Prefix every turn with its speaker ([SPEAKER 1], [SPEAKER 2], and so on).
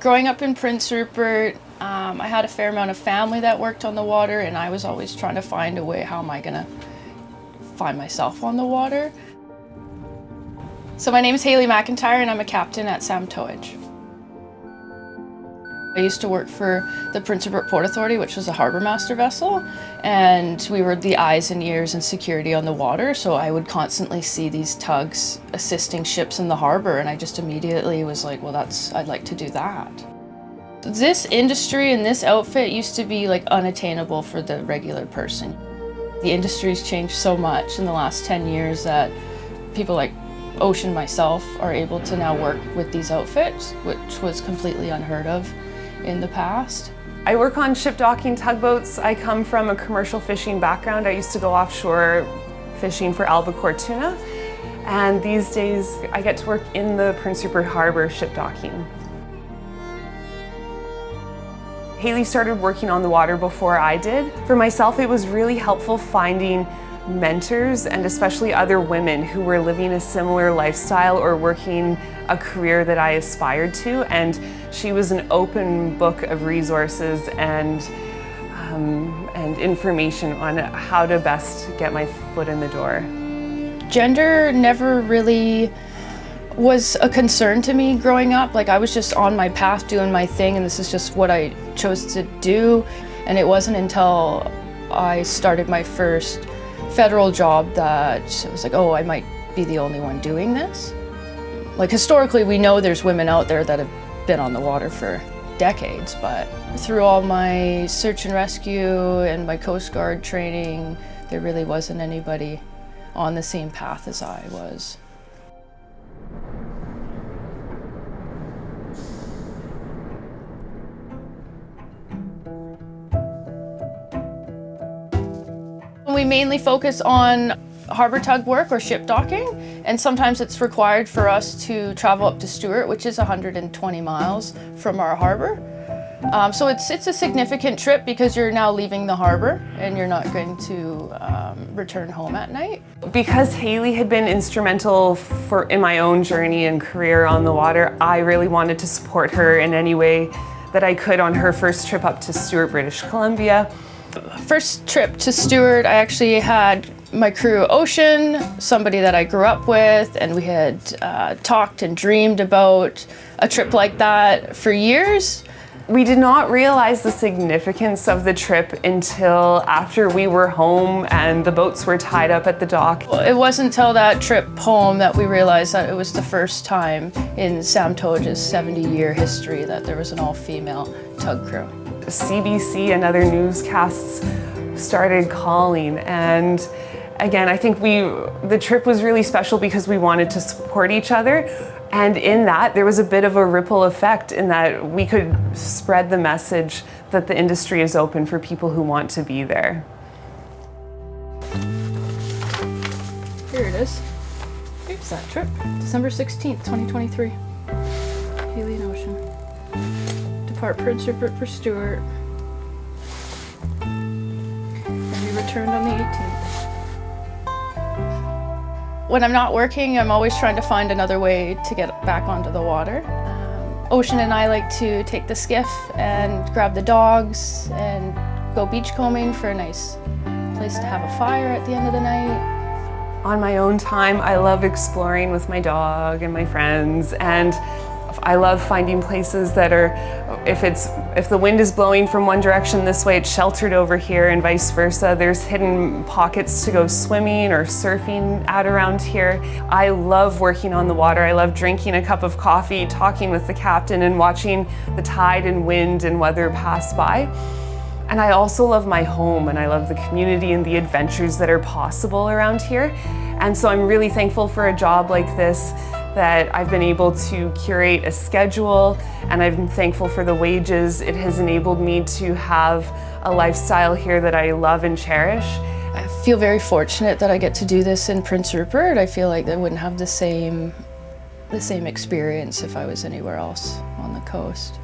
[SPEAKER 1] Growing up in Prince Rupert, I had a fair amount of family that worked on the water, and I was always trying to find a way, how am I gonna find myself on the water? So my name is Hailey McIntyre and I'm a captain at SAAM Towage. I used to work for the Prince Rupert Port Authority, which was a harbour master vessel, and we were the eyes and ears and security on the water, so I would constantly see these tugs assisting ships in the harbour, and I just immediately was like, well, I'd like to do that. This industry and this outfit used to be like unattainable for the regular person. The industry's changed so much in the last 10 years that people like Ocean, myself, are able to now work with these outfits, which was completely unheard of in the past.
[SPEAKER 2] I work on ship docking tugboats. I come from a commercial fishing background. I used to go offshore fishing for albacore tuna, and these days I get to work in the Prince Rupert Harbour ship docking. Hailey started working on the water before I did. For myself, it was really helpful finding mentors, and especially other women who were living a similar lifestyle or working a career that I aspired to, and she was an open book of resources and information on how to best get my foot in the door.
[SPEAKER 1] Gender never really was a concern to me growing up. Like, I was just on my path doing my thing, and this is just what I chose to do. And it wasn't until I started my first federal job that it was like, oh, I might be the only one doing this. Like, historically, we know there's women out there that have been on the water for decades, but through all my search and rescue and my Coast Guard training, there really wasn't anybody on the same path as I was. We mainly focus on harbour tug work or ship docking, and sometimes it's required for us to travel up to Stewart, which is 120 miles from our harbour. So it's a significant trip because you're now leaving the harbour and you're not going to return home at night.
[SPEAKER 2] Because Hailey had been instrumental in my own journey and career on the water, I really wanted to support her in any way that I could on her first trip up to Stewart, British Columbia.
[SPEAKER 1] First trip to Stewart, I actually had my crew Ocean, somebody that I grew up with, and we had talked and dreamed about a trip like that for years.
[SPEAKER 2] We did not realize the significance of the trip until after we were home and the boats were tied up at the dock.
[SPEAKER 1] It wasn't until that trip home that we realized that it was the first time in SAAM Towage's 70-year history that there was an all-female tug crew.
[SPEAKER 2] CBC and other newscasts started calling, and again, I think the trip was really special because we wanted to support each other, and in that there was a bit of a ripple effect in that we could spread the message that the industry is open for people who want to be there.
[SPEAKER 1] Here it is. Here's that trip, December 16th, 2023. Hailey and Ocean. Depart Prince Rupert for Stewart, and we returned on the 18th. When I'm not working, I'm always trying to find another way to get back onto the water. Ocean and I like to take the skiff and grab the dogs and go beachcombing for a nice place to have a fire at the end of the night.
[SPEAKER 2] On my own time, I love exploring with my dog and my friends, and I love finding places that are, if the wind is blowing from one direction this way, it's sheltered over here, and vice versa. There's hidden pockets to go swimming or surfing at around here. I love working on the water. I love drinking a cup of coffee, talking with the captain, and watching the tide and wind and weather pass by. And I also love my home, and I love the community and the adventures that are possible around here. And so I'm really thankful for a job like this, that I've been able to curate a schedule, and I'm thankful for the wages. It has enabled me to have a lifestyle here that I love and cherish.
[SPEAKER 1] I feel very fortunate that I get to do this in Prince Rupert. I feel like I wouldn't have the same experience if I was anywhere else on the coast.